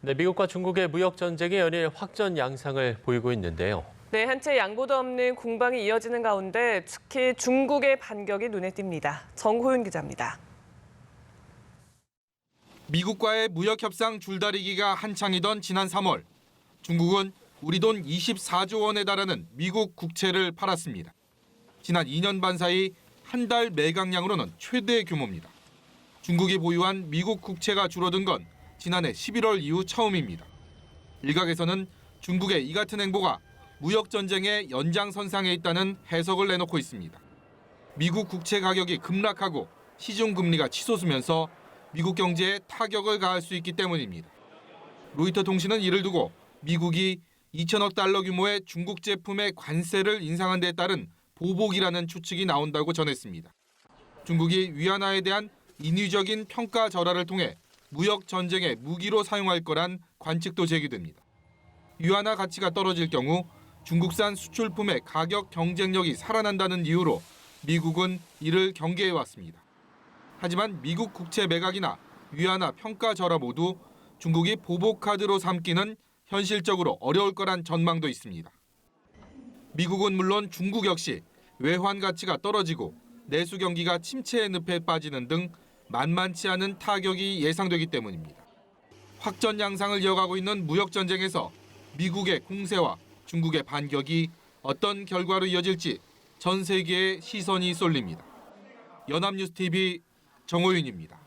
네, 미국과 중국의 무역 전쟁이 연일 확전 양상을 보이고 있는데요. 네, 한 채 양보도 없는 공방이 이어지는 가운데 특히 중국의 반격이 눈에 띕니다. 정호윤 기자입니다. 미국과의 무역 협상 줄다리기가 한창이던 지난 3월, 중국은 우리 돈 24조 원에 달하는 미국 국채를 팔았습니다. 지난 2년 반 사이 한 달 매각량으로는 최대 규모입니다. 중국이 보유한 미국 국채가 줄어든 건 지난해 11월 이후 처음입니다. 일각에서는 중국의 이 같은 행보가 무역 전쟁의 연장선상에 있다는 해석을 내놓고 있습니다. 미국 국채 가격이 급락하고 시중 금리가 치솟으면서 미국 경제에 타격을 가할 수 있기 때문입니다. 로이터 통신은 이를 두고 미국이 2천억 달러 규모의 중국 제품의 관세를 인상한 데 따른 보복이라는 추측이 나온다고 전했습니다. 중국이 위안화에 대한 인위적인 평가 절하를 통해 무역 전쟁의 무기로 사용할 거란 관측도 제기됩니다. 위안화 가치가 떨어질 경우 중국산 수출품의 가격 경쟁력이 살아난다는 이유로 미국은 이를 경계해 왔습니다. 하지만 미국 국채 매각이나 위안화 평가 절하 모두 중국이 보복 카드로 삼기는 현실적으로 어려울 거란 전망도 있습니다. 미국은 물론 중국 역시 외환 가치가 떨어지고 내수 경기가 침체의 늪에 빠지는 등 만만치 않은 타격이 예상되기 때문입니다. 확전 양상을 이어가고 있는 무역 전쟁에서 미국의 공세와 중국의 반격이 어떤 결과로 이어질지 전 세계의 시선이 쏠립니다. 연합뉴스TV 정호윤입니다.